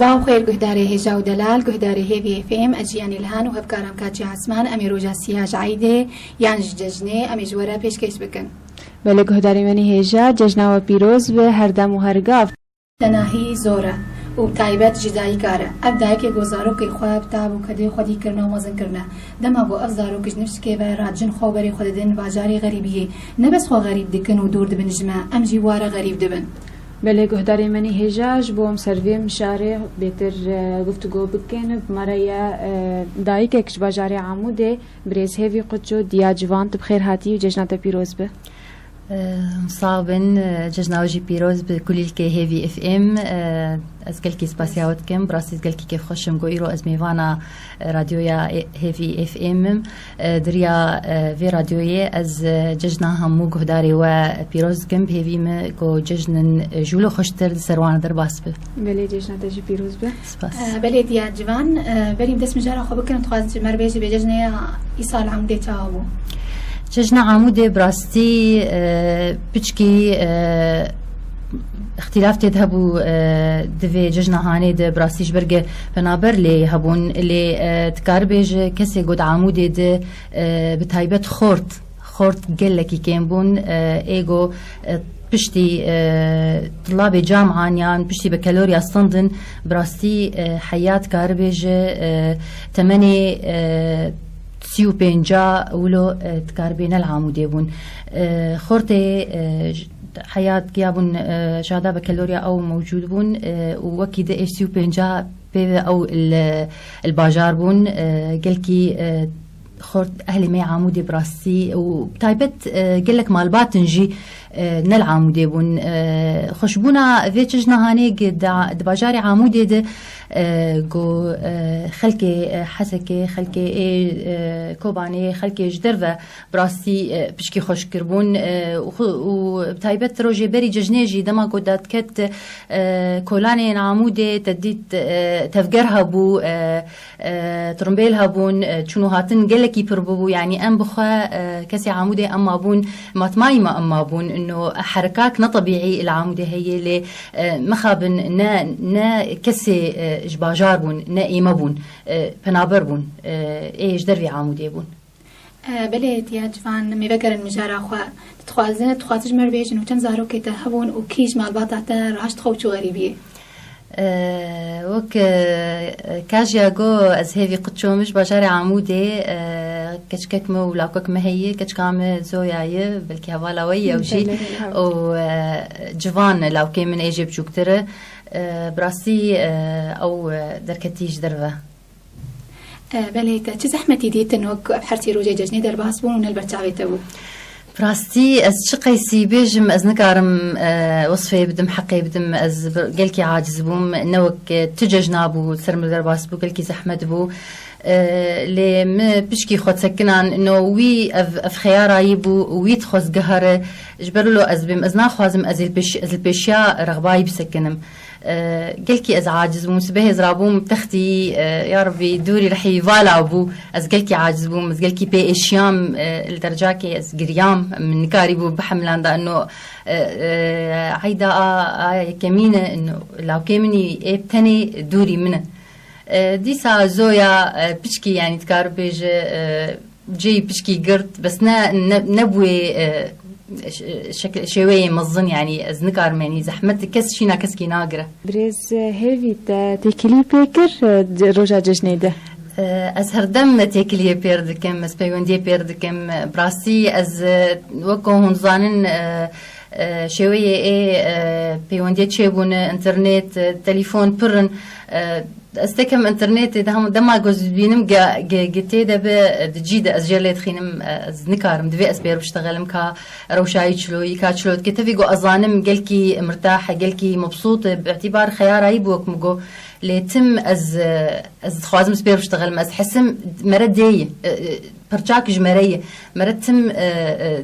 باو خير قهداري هجا ودلال قهداري هيفي اف ام اجياني الهان وهبكارم كاتجي عسمان امي روجا سياج عيدي يانج ججني امي جوارا پیش كيش بكن بله قهداري مني هجا ججنا و پیروز به هردم و هرگاف تناهي زورا و تایبەت جدایی کارە ئەف دایکێک بۆ زارۆکەی خۆی بتاب و کەدەی خودی کردنەوە مەزنکردە دەما بۆ ئەف زارۆکش نفسکێ بە ڕاجن خۆ بەری خۆ دەدەن باجاری غەریبیە نەبەس خۆ غەریب دکن و دوور دبن ژمە ئەم جیوارە غەریب دبن بله قهداري مني هجاج بوم سروي مشاري بيتر گفتگو بكن بمريا دايكك باجاري عمودي بريز هيفي قدجو ديا جوان بخير هاتي وججنات بيروز به مصابن ججناوجي بيروز بكل الكي هيفي اف ام ازقلكي سباسياوت كم براسي ازقلكي كيف خوشم قويرو از ميفانا راديويا هيفي اف ام دريا في راديويا از ججنا همو قهداري و بيروز كم بهيفي ما قو ججنن جولو خوشتر سروان در باسبه بلي ججنا تجي بيروز به سباس بلي ديا جوان بلي مدس مجارة خو بكن تخواز مربيجي بججنيا إيصال عمودي تاوبو ججنا عمودي براستي بچكي اختلاف تذهبوا دفي ججنا هاني د براستيش برجة بنابر لي هبون اللي تكاربيج كسي قد عمودي د بتايبت خورت قلكي كين بون ايجو بشتي طلاب جامعة يعني بشتي بكالوريا استندن براستي حياة كاربيج تمني سيو بينجا ولو تكاربين العمودي بون خورتي حياة كيابون شهادة بكالوريا أو موجود بون وكيد إيش سيو بينجا بي أو الباجار بون قلكي خورت أهلي مي عمودي براسي وتايبت قلك مالبات نجي نلعمودي بون خشبونا فيتشجنا هاني دباجاري عمودي ده جو خلكي حسكي خلكي كوباني خلكي جدرفة براسي بشكي خوش كربون وبتايبت روجي بري ججنيجي دما قدات كت كولاني عمودي تديت تفجرها بو ترمبيلها بون شنو هاتن قلكي بربو يعني ام بخا كسي عمودي اما بون ماتمايما اما بون انه حركات طبيعي العمودي هي اللي مخابن نا كسي جباجار بون نا ايما بون بنابر بون ايش دربي عمودي بون بليت يا جوان ميبكر المجارة خوا تخوازج مربيج انه تنزارو كيتا هبون وكيش مع الباطعتا راش تخوتشو غريبية وك كاجيا جو از هيفي قدشومش باجاري عمودي كشكك مو ولاكك ما هي كشكام زوياي بلكي هوالا ويا وشي او جوان لو كان من ايجيب جوكتر براسي او دركتيش درفه بليت تشي زحمتي ديت انه بحرتي روجي ججني درباس بون ونلبرتاوي تبو براستي از شقي سيبيجم از نكارم وصفي بدم حقي بدم از قلكي عاجز بوم نوك تججنا بو سرم درباس بو قلكي زحمت بو لي ما بشكي خود سكنان انه وي اف خيارا يبو وي تخوز قهر جبرلو از بم از ناخوازم از البيشيا رغباي بسكنم قلكي از عاجز بوم سبه زرابوم تختي يا ربي دوري رح يفالع بو از قلكي عاجز بوم از قلكي بي اشيام الدرجاكي از قريام من نكاري بو بحملان دا انه عيدا كمينة انه لو كمني ابتني دوري منه ديسا زويا بشكي يعني تكاربيج جي بشكي قرت بس نبوي شكل شوية مظن يعني از نكار يعني زحمت كس شينا كسكي ناقرة بريز هيفي تيكلي بيكر روجا ججنيده از هردم تيكلي بيردكم از بيوندي بيردكم براسي از وكو هنزانن شوية ايه بيوندي تشيبون انترنت تليفون برن استكم انترنت دما جوز بينم جتي دبا دجيده از جليت خينم از نكارم دفي اسبير بشتغلم كا روشاي تشلو يكاتشلو كتفي جو ازانم قلكي مرتاحه قلكي مبسوطه باعتبار خيار يبوك مجو ليتم از خوازم سبير بشتغل از حسم مرديه برشاك جمريه مرتم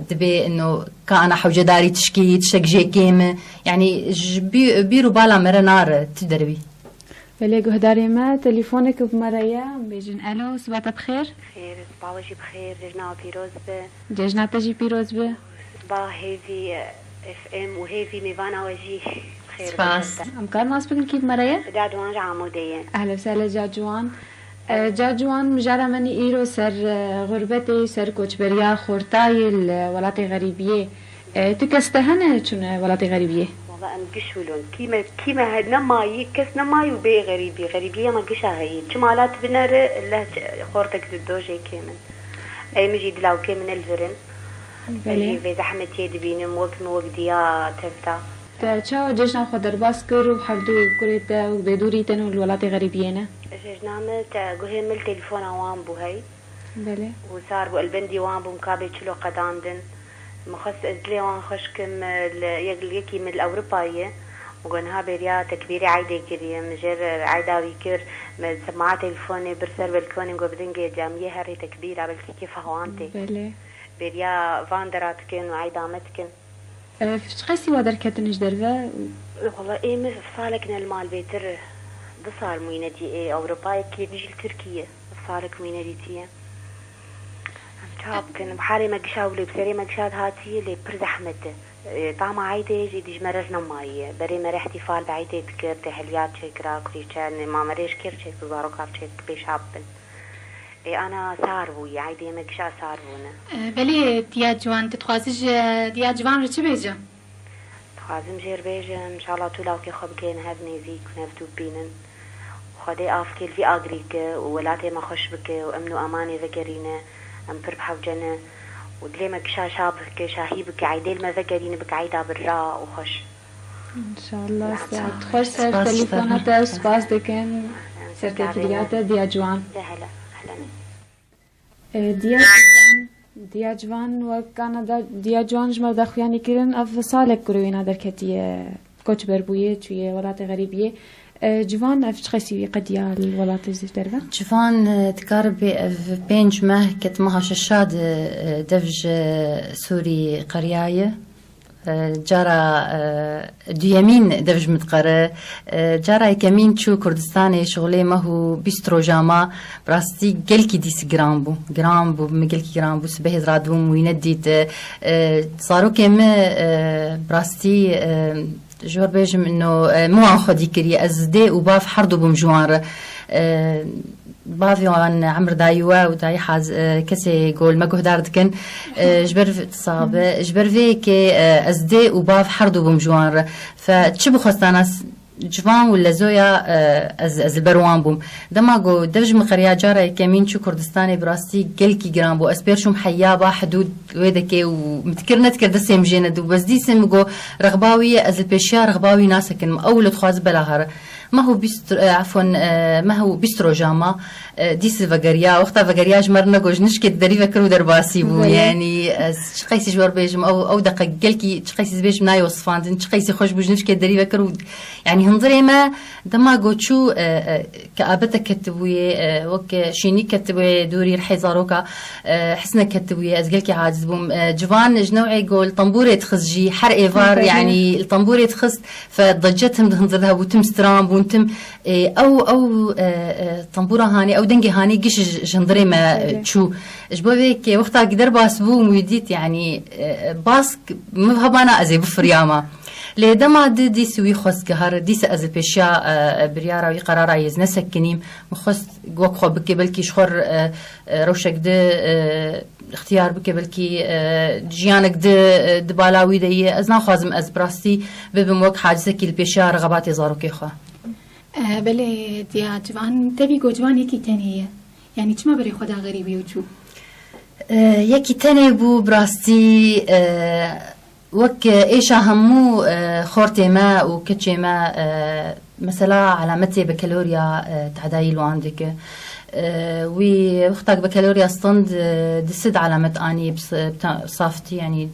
دبي انه كان حوجه داري تشكي تشك جي كيم يعني بيرو بالا مرنار تدربي بله قهداري ما تليفونك بمريا بيجن الو صباح بخير خير صباح وجي بخير ججنا بيروز به ججنا تجي بيروز به صباح هيفي اف ام وهيفي ميفانا وجي بخير سباس. أمكان ناس بكن كيف مريا؟ جاجوان عمودية. أهلا وسهلا جاجوان. جاجوان مجرى مني إيرو سر غربتي سر كوچبريا خورتاي الولاتي غريبية تكستهنا شون ولاتي غريبية؟ والله أنا قشولون كيما نماي كس نماي وبي غريبية ما قشا هي شمالات بنار الله خورتك الدوجي كيمن أي مجي دلاو كيمن الفرن أجي في زحمة يدبينم وقت ديا تفتا تشاو جشنا خدر باس كر وحردو كريتا وبدوري تنو الولاتي غريبية جنامة قهي مل تليفون وان بو هاي بله وصار بو البندي وان بو مكابي تشلو قداندن مخص ازلي وان خشكم يقليكي من الأوروباية وقنها بريا تكبيري عايدة كريم مجر عايدة ويكر سماعة تليفوني برسر بالكوني وقبدنجي جامية هاري تكبيرة بلكي كيف هوانتي بله بريا فاندراتكن وعايدة متكن فش قيسي وادر كتنش درفا والله ايه مش فصالكنا المال بيتر صار موينتي ايه أوروباي كي بيجي لتركيا صارك موينتي كان بحالي ما قشاولي بسري ما قشاد هاتي اللي برد أحمد طعم عايدة جديج مرجنا ماي بري مري احتفال بعيدة كرت حليات شكرا كريشان ما مريش كرشك وزارو كارشك بيشابن أنا ساروي عايدة ما قشا سارونا بلي ديا جوان تتخوازج ديا جوان رتش بيجا تخازم جير بيجا إن شاء الله تولاو كي خب كين هذني زيك ونفتو بينن وخدي أفكيل في أغريك وولاتي ما خش بك وأمنو أماني ذكرينا أم بربحة وجنة ودلي ما كشا شابك شاهيبك عيديل ما ذكرين بك عيدا بالراء وخش إن شاء الله ساعد خش سر تليفونات سباس دكن سرتفيليات ديا جوان هلا ديا جوان وكندا ديا جوان جمر دخوياني كرن أف صالك كروينا دركتي كوتش بربوية تشوية ولات غريبية جوان أفش خسي قديا الولات الزيف دربا جوان تقارب بينج ماه كت مها ششاد دفج سوري قرياية جارا ديامين دفج متقرة جارا يكمين شو كردستاني شغلي ما هو بيسترو جاما براستي قلكي ديس جرامبو مقلكي جرامبو سبه زرادوم وينديت صاروا كم براستي جور بيجم انه مو عن خدي كري ازدي وباف حردو بمجوار بافي عن عمر دايوا وداي حاز كسي قول ما قهدار دكن جبر تصاب جبر فيك ازدي وباف حردو بمجوار فتشبو خستاناس جوان ولا زويا از البروان بوم دماغو دفج مقريا جارة كمين شو كردستاني براستي قلكي جرام بو اسبيرشم حيابا حدود ويدكي ومتكرنا تكرد سيمجينا دو بس دي سمجو رغباوية از البيشيا رغباوي ناسكن اول تخواز بلاهر ما هو عفوا ما هو بيسترو جاما ديس فقريا وقتها فقريا جمر نقوج نشكت دريفة كرو درباسي بو يعني شقيسي جوار بيجم او دقق قلكي شقيسي بيجم ناي وصفاندن شقيسي خوش بوج نشكت دريفة كرو يعني هنظري ما دماغو شو كابتا كتبوي وك شيني كتبوي دوري الحيزاروكا حسنا كتبوي ازقلكي عاجز بوم جوان جنوعي قول طنبوري تخزجي حر ايفار يعني الطنبوري تخز فضجتهم هنظرها وتم سترام وانتم او طنبوره هاني او دنجي هاني قش جندري ما شو جبوك وقتها قدر باسبو ويديت يعني باسك مهبانا ازي بفرياما لدما دي سوي خص قهر دي سأزل بيشا بريارة وقرارة يزنا سكنيم مخص وقخو بكي بلكي شخور روشك دي اختيار بكي بلكي جيانك دي دبالاوي دي ازنا خوازم از براستي ببموك حاجزة كي البيشا رغباتي زاروكي خوا بله ديا جوان تبي جوان يكي تانية يعني كما بري خدا غريبي وشو يكي تاني بو براستي وك إيش همو خورتي ما وكتشي ما مثلا علامتي بكالوريا تعداي لو عندك ووقتك بكالوريا ستند دسد علامة أني بصافتي يعني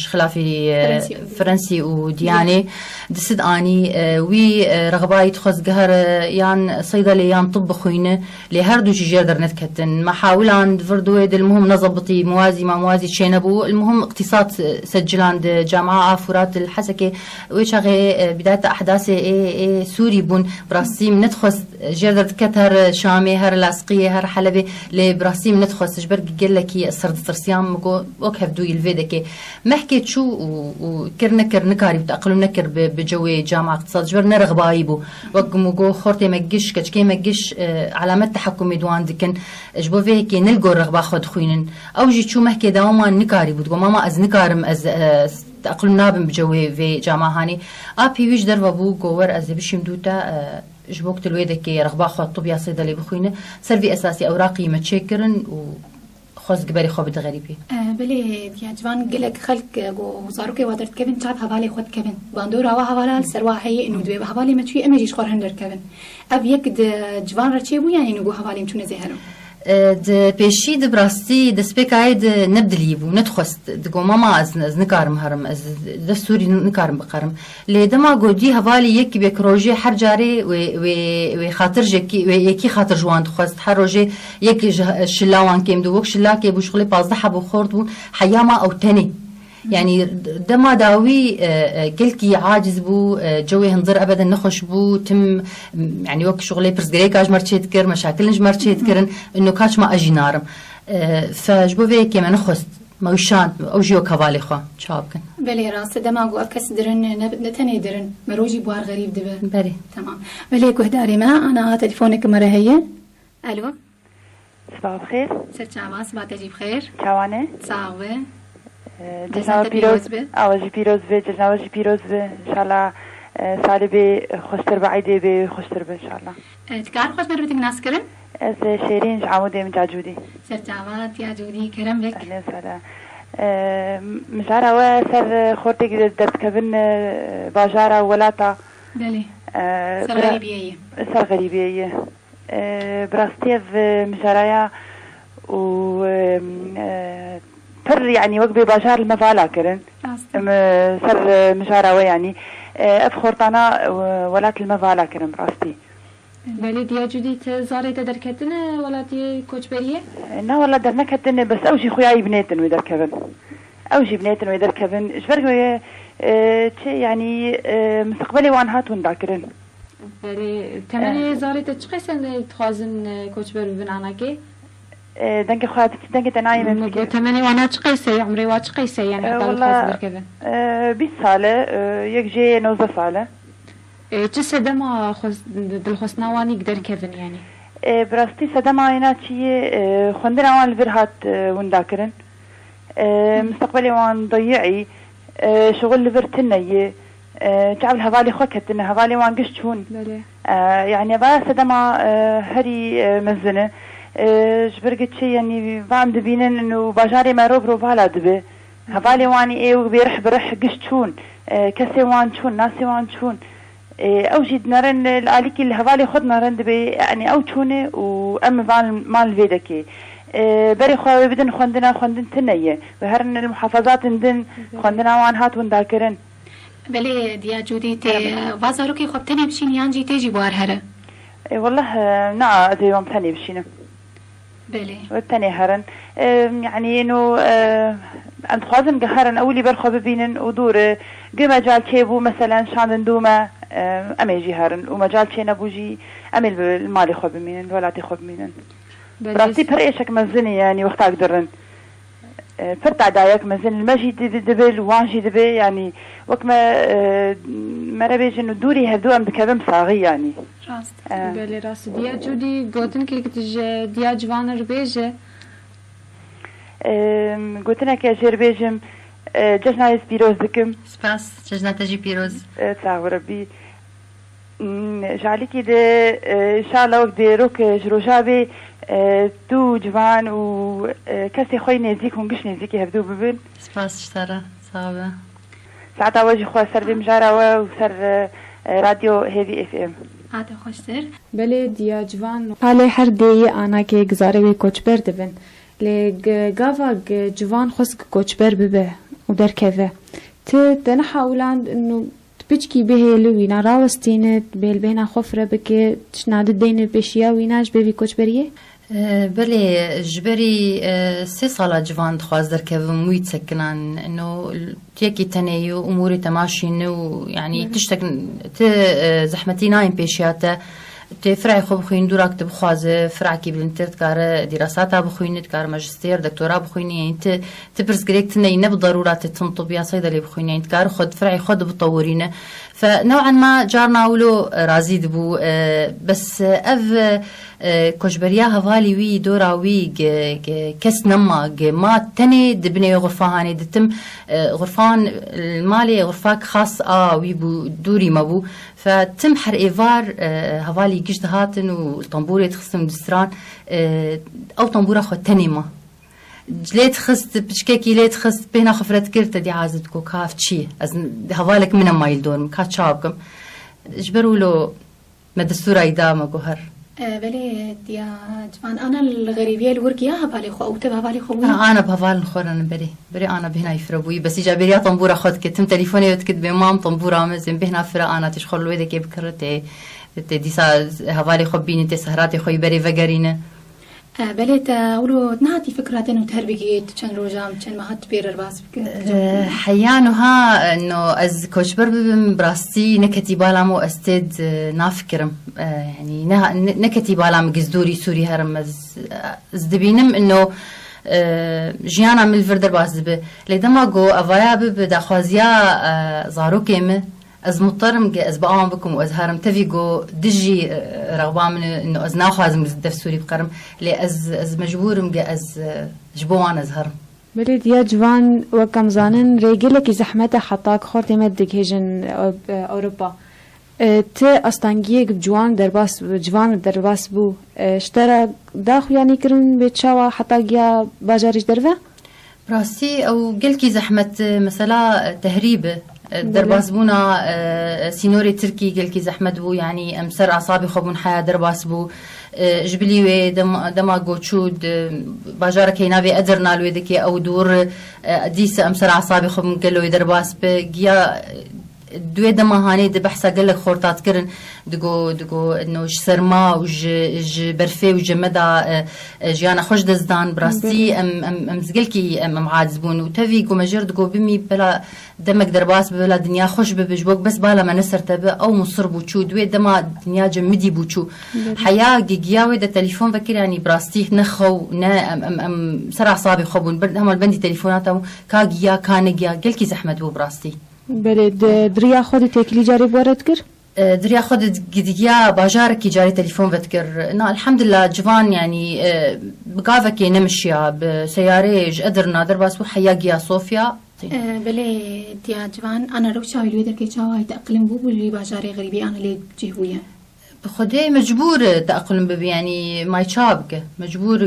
خلافي فرنسي ودياني دسد اني وي رغباي تخص قهر يان صيدلي يان طب خوينه لهردو شي جردر نتكتن ما حاولان فردويد المهم نظبطي موازي ما موازي شينبو المهم اقتصاد سجلان جامعة فرات الحسكة ويشغي بداية احداث سوري بون براسيم ندخس جردر تكتر شامي هر لاصقية هر حلبي لبراسيم ندخس جبر قال لك سرد ترسيام مكو وكهف دوي الفيدك محكي شو وكر نكر نكاري بتأقلم نكر بجوي جامعة اقتصاد جبر نرغباي بو وقمو جو خورتي مجش كشكي مجش علامات تحكم دوان دكن جبو فيكي نلقو الرغبة خود خوينن أو جي شو محكي داوما نكاري بتقول ماما أز نكارم أز تأقلم نابم بجوي في جامعة هاني أبي ويش درب أبو جوور أز بشيم دوتا جبوك تلويدة كي رغبة خود طبيعة صيدلي بخوينه سلفي أساسي أوراقي متشكرن خوز قبالي خواب غريبي بلي يا جوان قلك خلق وزاروك وادرت كيفن تعب هبالي خود كيفن باندور هوا هبالا السرواحي انه دوي هبالي متوي امجيش خور هندر كيفن اب يك جوان رچيبو يعني نگو هبالي متونه زهرم د پیشی د براستی د سپیکای د نبدلی بو نتخست دگو ماما از نکارم هرم از دستوری نکارم بقرم لیدما گودی حوالی یک به پروژه هر جاری و خاطر جکی و یکی خاطر جوان خواست هر روزه یک شلاوان کیم دو وک شلا کی بو شغل 15 حبو خورد بو حیاما او تنی يعني دما داوي قلكي عاجز بو جوي هنظر ابدا نخش بو تم يعني وقت شغلي برزقري كاج مرشيت كر مشاكل نج مرشيت كرن انه كاش ما اجي نارم فجبو فيك ما نخست موشان او جيو كفالي خو شابكن بلي راس دما جو افكس درن نتني درن مروجي بوار غريب دبر بلي تمام بلي كهداري ما انا تليفونك مره هي الو صباح الخير سرچاوا صباح تجيب خير چوانه صاوه جناب پیروز به آوازی پیروز به جناب پیروز به انشالله سال به خوشتر بعیده به خوشتر به انشالله تکار خوش مربوط ناس کرن از شیرین عموده من جاجودی سرچاوات یا جودی کرم بک اهلا وسهلا مشارة وسر خورتك درت كبن باجارة ولاتا بله سر غريبية سر غريبية براستيف مشارايا و پر يعني وقبي باجار المفعلة كرن سر مشارة يعني أفخورتنا ولات المفعلة كرن براستي بله دیا جودی تزاره در کتنه ولاتی کوچبریه؟ نه ولا در نکتنه بس اوجی خویای بنیتن و در کبن اوجی بنیتن و در کبن شبرگوی چه يعني مستقبلي وان هاتون داكرن بله تمني زاره تشخيصن تخازن کوچبر بناناكي دنك خاطر دنك تنايم من تمني وانا تشقيسه عمري وا تشقيسه يعني حتى الخاص در كذا 20 ساله يجي 19 ساله چه سدما دلخواسناوانی قدر كيفن يعني براستي سدما هنا شيء خندنا وان الفرهات ونداكرن مستقبلي وان ضيعي شغل لفرتني تعب الهوالي خوكتنا هوالي وان قشتون يعني با سدما هري مزنه جبرقت شيء يعني فهم دبينن انه باجاري ما روبرو بالا دبي هوالي واني ايه وبيرح برح قشتون كسي وان شون ناسي وان شون اوجد نرن الاليكي الهوالي خد نرن دبي يعني او شونه وام مال فيدكي بري خو بدن خندنا تنيه وهرن المحافظات ندن خندنا وان هات ونداكرن بله ديا جودي تي وازاروكي خب تني بشين يانجي تيجي بوار هره والله نا زي يوم ثاني بشينه بله والثاني هرن يعني انه عند خوازن قهرن اولي برخو ببينن ودور مجال تيبو مثلا شاندن دوما اميجي هرن ومجال تي نبوجي امل المالي خو بمينن ولاتي خو بمينن براسي پر ايشك مزني يعني وقت اقدرن فرت عدايك مزن المجي دبل وانجي دبل يعني وكما مربيج انه دوري هدو ام بكبم صاغي يعني راست بله راست دیا جودی گوتن که دیا جوان ربیجه قلتنا كأجير بيجم جشنا بيروز دكم سباس جشنا تجي بيروز تاو ربي جعليكي ده إن شاء الله وقت روك جروجابي تو جوان و كسي خوي نزيك ونقش نزيكي هبدو ببن سباس اشترى صعبة ساعتها وجه خوا سر بمجارة وسر راديو هيفي اف ام هذا خوشتر بله دیا جوان حاله هر دی آنا که گزاره وی کوچبر دبن لگاوا جوان خسك کوچبر ببه و در كذا تنا حاولان انه تبيجكي به لوينا راوستينت بينا خفره بك تشناد الدين بشيا ويناش بيبي كوچبريه بله جبري 3 سالا جوان دخواز در كذا مويت سكنان انه تيكي تنيو اموري تماشين ويعني تشتك زحمتي نايم بيشياته تفرعي خو بخوين دوراك تبخوازه فرعكي بلنتر تكار دراسات بخوين تكار ماجستير دكتوراه بخوين يعني انت تبرز قريك تني نب ضرورة تنطب يا صيدلي بخوين يعني تكار خد فرعي خد بتطورينه فنوعا ما جارنا ولو رازي دبو بس كوشبريا هفالي وي دورا وي كس نما ما تني دبني غرفة هاني دتم غرفان المالي غرفاك خاص وي بو دوري مبو فتم حر إيفار هفالي جشت هاتن والطنبورة تخصم دستران أو طنبورة خو تنما ليت خست بشكاكي ليت خست بينا خفرت كرت دي عازتكو كاف تشي از هفالك من ما يلدون كات شابكم جبروا له مدستورة إدامة جوهر بلي يا جوان أنا الغريبية الورقية هفالي خو أو تبى هفالي خو أنا بهفال الخور أنا بري أنا بهنا يفربوي بس إجابة طنبورة خد كتم تليفوني وتكتب بمام طنبورة مزين بهنا فرا أنا تشخل لويدة كيف كرتي ديسا هفالي خبيني تسهراتي خوي بري فجرينه بلي تقولوا نعطي فكرة إنه تهربيت كان روجام كان ما هاد بير الباس حيانها إنه از كوشبر براستي نكتي بالامو استد نافكرم يعني نكتي بالام جزدوري سوري هرم از دبينم إنه جيانا من الفردر باس دب لدما جو أفايا بدخوازيا زارو كيمه از مضطرم از بقام بكم واز هرم تفيجو دجي رغبا من انه از ناخذ دف سوري بقرم لي از مجبورم از جبوان از هرم بلد يا جوان وكم زانن رجلك زحمته حطاك خورتي مدك هيجن اوروبا ت استانجيك بجوان درباس جوان درباس بو اشترى داخل يعني كرن بتشاوا حطاك يا باجارج درفه براسي او قلكي زحمه مثلا تهريبه درباس بونا سينوري تركي قلكي زحمت بو يعني امسر اعصابي خبون حياه درباس بو جبلي دما قوتشود باجارك ينابي ادرنا لويدكي او دور ديس امسر اعصابي خبون قالوا درباس بقيا دوی دماهانی د بحثا قلك خورتات كرن دقو انه سرما وج برفي وجمدا جيانا خوش دزدان براستي ام زقلكي ام عادزبون وتفي قو مجر دقو بمي بلا دمك درباس بلا دنيا خوش ببجبوك بس بالا ما نسر تبا او مصر بوچو دوی دما دنيا جمدي بوچو حياه جيجياوي ده تليفون فكر يعني براستي نخو نا ام سرع صابي خبون هم البندي تليفوناتهم كاجيا كانجيا قلكي زحمه بو براستي بلد دريا خود تكلي جاري بورد كر دريا خود قديا باجارك جاري تليفون بتكر نا الحمد لله جوان يعني بقافك نمشيا بسيارة قدرنا درباس وحياجيا صوفيا بلي يا جوان انا روشاوي لويدر كي جاواي تأقلم بو اللي باجاري غريبي انا لي جهوية خدي مجبور تأقلم ببي يعني ما يشابك مجبور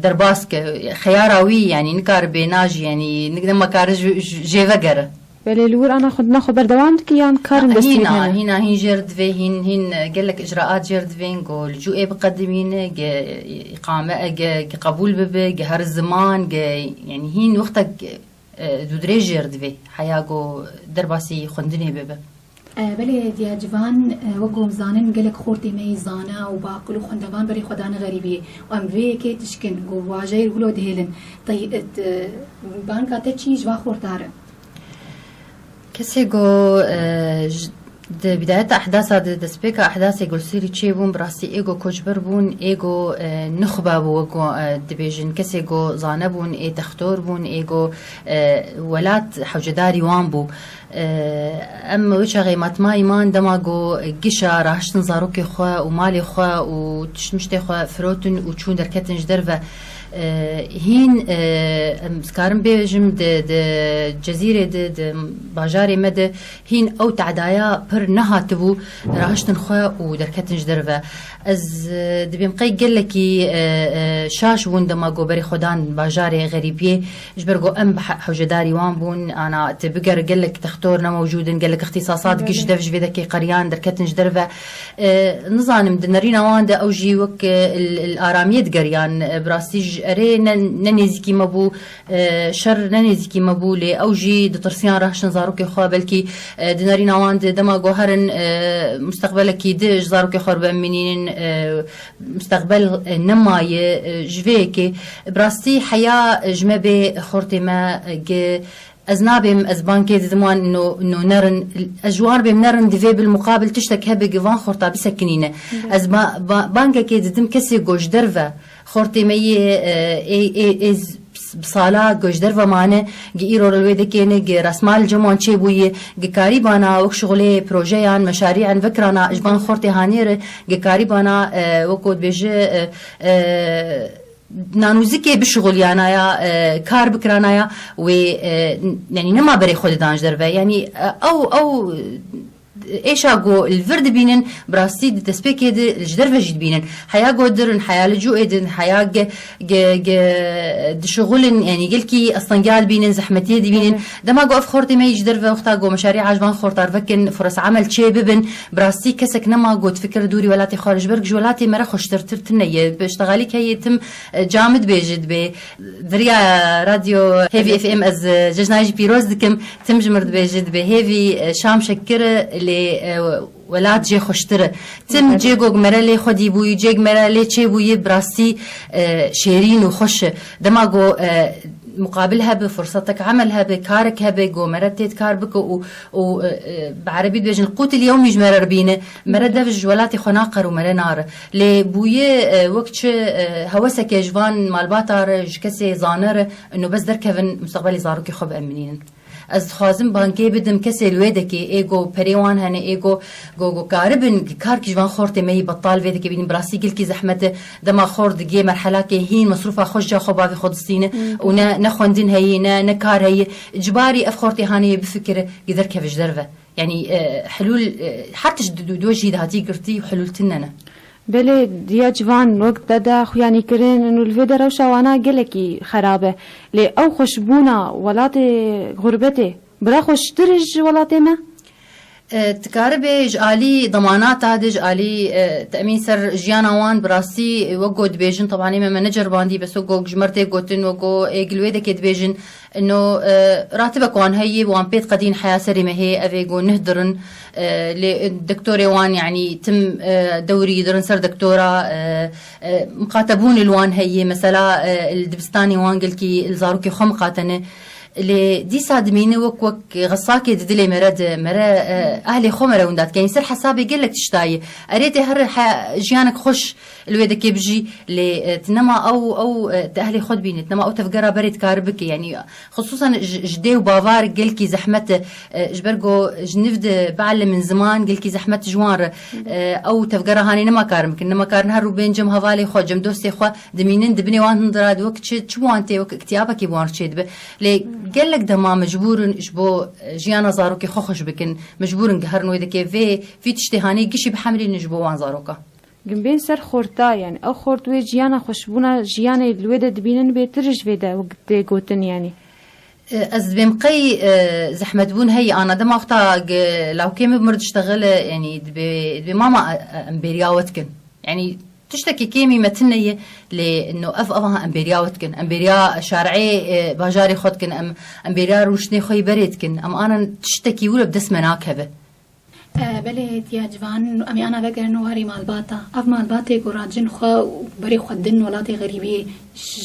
درباسك خياراوي يعني نكار بيناجي يعني نقدر ما كارج جيفجر بله الور أنا خدنا خبر دوام كيان كارم بس هنا جرد في هن قال لك إجراءات جرد فين قول جو بقدمين إقامة قبول ببي هر الزمان يعني هن وقتك دودري جرد في حياة درباسي خندني ببي بله دیا جوان وقوم زانن قالك خورتي مي زانا وباقلو خندوان بري خدان غريبية وام في كي تشكن قو واجير ولو دهلن طيب بانكا تشي جوا خورتاره كسي جو د بداية أحداث د سبيكا أحداث يقول سيري تشيبون براسي إيجو كوجبر بون إيجو نخبة بوجو دبيجن كسي جو زانبون إيه تختور بون إيجو ولات حوجداري وانبو أما وجه غيمات ما إيمان دماغو جشة راحشتن زاروكي خوا ومالي خوا وتشمشتي خوا فروتن وتشون دركتن جدرفة هين سكارم بيجم د جزيرة د باجاري مد هين أو تعدايا بر نهاتبو راحشتن خوا ودركتن جدرفة از دبيم قي قلكي شاش وندما جو بري خدان باجاري غريبية جبرجو أم حوجداري وان بون أنا تبقر قلك تختورنا موجودن قلك اختصاصات قش دفج بذكي قريان دركتن جدرفة نظام دنرينا وان دا أوجي وك الآرامية قريان براستيج أري ننزكي مبو شر ننزكي مبو لأوجي دترسيان راحشن زاروكي خوا بلكي دنرينا وان دما جو هرن مستقبلك دج زاروكي خور بأمنين مستقبل نماي جفيكي براستي حياة جمبي خورتي ما أزنابهم أزبانكي دموان إنه نرن أجوار بهم نرن دفي بالمقابل تشتك هبي جوان خورتا بسكنينة بانكا كي دم كسي جوش درفا خورتي مي بصالا جوش درفا معنا جيرو الويدة كينه جي رسمال جمعان شي بويه جي كاريبانا وك شغلي بروجيان مشاريعا فكرانا اجبان خورتي هانير جي كاريبانا وكود بيجي نانوزكي بشغل يا كار بكرانايا و يعني نما بري خود دانج درفا يعني او ايش اقو الفرد بينن براستي تسبيك يد الجدرفه جد بينن حيا قدرن حيا لجو ادن حيا شغل يعني قلكي اصلا قال بينن زحمتي دي بينن دما قو افخورتي ما يجدرفه وقتا قو مشاريع عجبان خورتار فكن فرص عمل شي ببن براستي كسك نما قو تفكر دوري ولاتي خارج برك جولاتي مرا خوشترتنيه باشتغالي كي يتم جامد بيجد ب دريا راديو هيفي اف ام از ججناج بيروز دكم تم جمرد بيجد بهيفي شام شكر ولات جي خوشتره تم جيگو مرالي خودي بوي جيگ مرالي چه بوي براستي شيرين وخوش دماغو مقابلها بفرصتك عملها بكارك هبه جو مرتت كار بك وبعربي بيجن القوت اليومي جمر ربينه مرد دفج ولاتي خناقر ومر نار لي بويه وقت هوسك جوان مال باتار كسي زانر انه بس دركفن مستقبلي زاروكي خب امنين از خازم بانكي بدم كسي الويدكي ايجو بريوان هني ايجو جو كاربن كارك جوان خورتي مي بطال ويدكي بين براسي قلكي زحمته دما خورد جي مرحله كي هين مصروفه خوجه خبا في خدستينه ونا نخوندين هي نكار هي اجباري افخورتي هاني بفكر قدر كيف درفه يعني حلول حتى دوجي هاتي قرتي وحلول تننا بله دیا جوان وقت دادا خویانی کرن انو الفيدا روشا وانا گلکی خرابه لی او خوشبونا ولات غربته برا خوش ترج ولات ما تكاربي جالي ضمانات هذا جالي تأمين سر جيانا وان براسي وقود بيجن طبعا ما منجر باندي بس وقو جمرتي قوتن وقو ايقلويدا كيد بيجن انه راتبك وان هي وان بيت قدين حياة سريمة هي افيقو نهدرن للدكتوري وان يعني تم دوري يدرن سر دكتورة مقاتبون الوان هي مثلا الدبستاني وان قلكي الزاروكي خم قاتنه اللي دي صادمينه وك غصاكي ددلي مرة أهلي خمرة وندات كان يصير حسابي يقول لك تشتاي أريتي هر جيانك خوش الويدا كي بجي تنما أو تأهلي خد بيني تنما أو تفقرا بريد كاربك يعني خصوصا جدي وبافار قلكي زحمة جبرقو جنفد بعلم من زمان قلكي زحمة جوار أو تفقرا هاني نما كارمك نما كارن هرو بين جم هفالي خو جم دوستي خو دمينين دبني وان هندراد وقت شوانتي وقت اكتيابك يبوان شيد لي قال لك دما مجبور إشبو جيانا زاروكي خوخش بكن مجبور نقهرنو إذا كيف في تشتهاني قشي بحملي نجبو وان زاروكا جنبين سر خورتا يعني أو خورت وي جيانا خوشبونا جيانا الويدا دبينن بيترج فيدا وقت قوتن يعني از بمقي زحمة بون هي أنا دما وقتا لو كيم بمرد اشتغل يعني دبي ماما امبرياوتكن يعني تشتكي كيمي متنية لأنه أفها أمبريا وتكن أمبريا شارعي باجاري خدكن أمبريا روشني خوي بريتكن أم أنا تشتكي ولا بدس مناكبة بله يا جوان أمي أنا بقى إنه هاري مالباتا أف مالباتي قراجن خا بري خدن ولاتي غريبي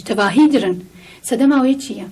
تباهي درن سدما ويتشيا